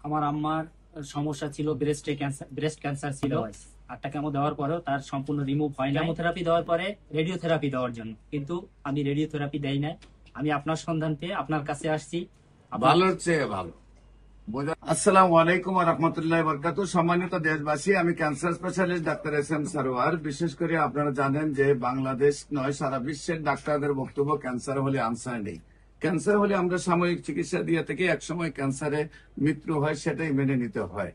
আমার আম্মার সমস্যা ছিল ব্রেস্ট ক্যান্সার ছিল। 8টা কেমো দেওয়ার পরেও তার সম্পূর্ণ রিমুভ হয় না। কেমোথেরাপি দেওয়ার পরে রেডিওথেরাপি দেওয়ার জন্য, কিন্তু আমি রেডিওথেরাপি দেই না। আমি আপনার সন্ধান পেয়ে আপনার কাছে আসছি। ভালোর চেয়ে ভালো। আসসালামু আলাইকুম ওয়া রাহমাতুল্লাহি ওয়া বারাকাতুহু। সম্মানিত দেশবাসী, আমি cancer specialist doctor SM. Sarwar. বিশেষ করে আপনারা জানেন যে বাংলাদেশ নয়, সারা বিশ্বের ডাক্তারদের বক্তব্য ক্যান্সার হলে আনসার নেই। ক্যান্সার হলে আমরা সাময়িক চিকিৎসা দিয়ে থেকে একসময় ক্যান্সারে মৃত্যু হয়, সেটাই মেনে নিতে হয়।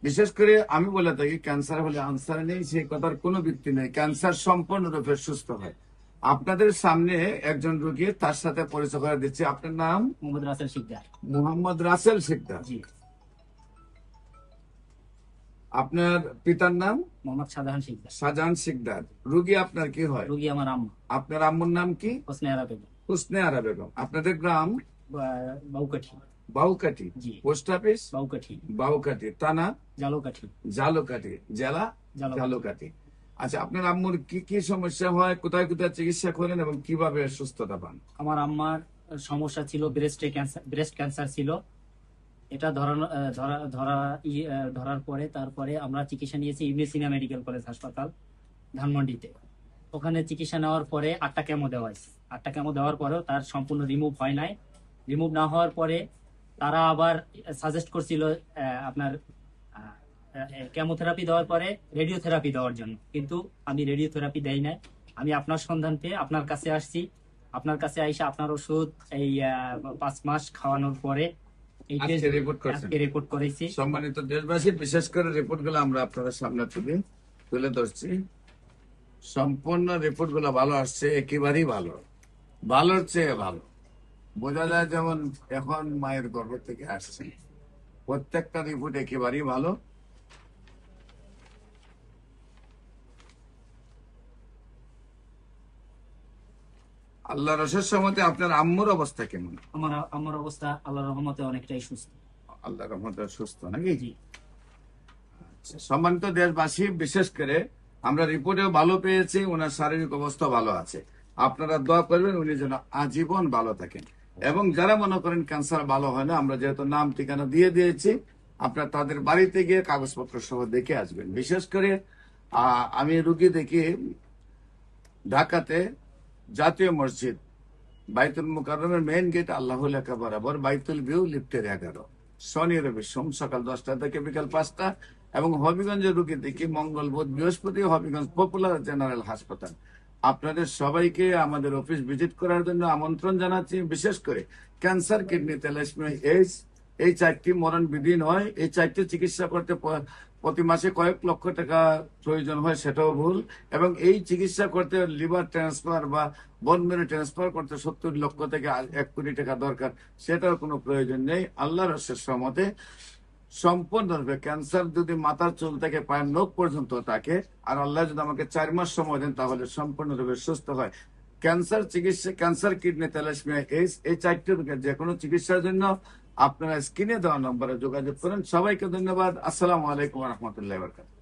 বিশেষ করে আমি বলে থাকি ক্যান্সার হলে আনসার নেই, সেই কথার কোনো ভিত্তি নেই। ক্যান্সার সম্পূর্ণরূপে সুস্থ হয়। আপনাদের সামনে একজন রোগী, তার সাথে পরিচয় করে দিচ্ছি। আপনার নাম? মোহাম্মদ রাসেল শিকদার। মোহাম্মদ রাসেল শিকদার। জি। আপনার পিতার নাম? মোহাম্মদ শাহজাহান শিকদার। শাহজাহান শিকদার। রোগী আপনার কি হয়? রোগী আমার আম্মা। আপনার আম্মুর নাম কি? হোসনে আরা বেগম। হুসনে আরা বেগম। আপনাদের গ্রাম? বাউকাঠি। বাউকাঠি। জি। Post office? বাউকাঠি। বাউকাঠি। থানা? জালুকাঠি। জালুকাঠি। জেলা? জালুকাঠি। আচ্ছা, আপনার আম্মুর কি কি সমস্যা হয়, কোথায় কোথায় চিকিৎসা করেন এবং কিভাবে সুস্থতা পান? আমার আম্মার সমস্যা ছিল ব্রেস্ট ক্যান্সার ছিল। এটা ধরার পরে তারপরে আমরা চিকিৎসা নিয়েছি ইবনে সিনা মেডিকেল কলেজ হাসপাতাল ধানমন্ডিতে। ওখানে চিকিৎসা নেওয়ার পরে 8টা কেমো দেওয়া হয়েছে। 8টা কেমো দেওয়ার পরেও তার সম্পূর্ণ রিমুভ হয় নাই। রিমুভ না হওয়ার পরে তারা আবার সাজেস্ট করছিল আপনার কেমোথেরাপি দেওয়ার পরে রেডিওথেরাপি দেওয়ার জন্য, কিন্তু আমি রেডিওথেরাপি দেই না। আমি আপনার সন্ধান পেয়ে আপনার কাছে আসছি। আপনার কাছে আইসা আপনার ওষুধ এই 5 মাস খাওয়ানোর পরে রিপোর্ট করেছি। সম্মানিত দেশবাসী, বিশেষ করে রিপোর্ট গুলো আমরা আপনাদের সামনে তুলে ধরছি। সম্পূর্ণ রিপোর্ট গুলো ভালো আসছে, একেবারেই ভালো, ভালোর চেয়ে ভালো। বোঝা যায় যেমন এখন মায়ের গর্ভ থেকে আসছে। প্রত্যেকটা রিপোর্ট একেবারেই ভালো। আল্লাহ রসের সম্মতে আপনার আম্মুর অবস্থা কেমন? আমার আম্মুর অবস্থা আল্লাহর রহমতে অনেকটাই সুস্থ। আল্লাহর রহমতে সুস্থ নাকি? জি। সম্মানিত দেশবাসী, বিশেষ করে আমরা রিপোর্টেও ভালো পেয়েছি, ওনার শারীরিক অবস্থা ভালো আছে। আপনারা দোয়া করবেন উনি যেন আজীবন ভালো থাকেন। এবং যারা মনে করেন ক্যান্সার ভালো হয় না, আমরা যেহেতু নাম ঠিকানা দিয়ে দিয়েছি, আপনারা তাদের বাড়িতে গিয়ে কাগজপত্র সহ দেখে আসবেন। বিশেষ করে আমি রুগী দেখি ঢাকাতে জাতীয় মসজিদ বাইতুল মুকাররমের মেইন গেট আল্লাহ লেখা বরাবর বাইতুল ভিউ লিফটের 11, শনি রবি সোম সকাল 10টা থেকে বিকাল 5টা। এবং হবিগঞ্জের রুগী দেখি মঙ্গল বুধ বৃহস্পতি হবিগঞ্জ পপুলার জেনারেল হাসপাতাল। আপনাদের সবাইকে আমাদের অফিস ভিজিট করার জন্য আমন্ত্রণ জানাচ্ছি। বিশেষ করে ক্যান্সার, কিডনি, থ্যালাসেমিয়া, এইডস, এই 4টি মরণ বিধি নয়। এই 4টি চিকিৎসা করতে প্রতি মাসে কয়েক লক্ষ টাকা প্রয়োজন হয়, সেটাও ভুল। এবং এই চিকিৎসা করতে লিভার ট্রান্সফার বা বোন মেরু ট্রান্সফার করতে 70 লক্ষ থেকে 1 কোটি টাকা দরকার, সেটার কোনো প্রয়োজন নেই। আল্লাহর রসের সম্মতে সম্পূর্ণরূপে ক্যান্সার যদি মাথার চুল থেকে পায়ের নখ পর্যন্ত থাকে, আর আল্লাহ যদি আমাকে 4 মাস সময় দেন, তাহলে সম্পূর্ণরূপে সুস্থ হয়। ক্যান্সার চিকিৎসা, ক্যান্সার, কিডনি, থ্যালাসেমিয়া, এইডস, এই 4টি রোগের যে কোনো চিকিৎসার জন্য আপনারা স্ক্রিনে দেওয়া নম্বরে যোগাযোগ করেন। সবাইকে ধন্যবাদ। আসসালামু আলাইকুম ওয়া রাহমাতুল্লাহি ওয়া বারাকাতুহু।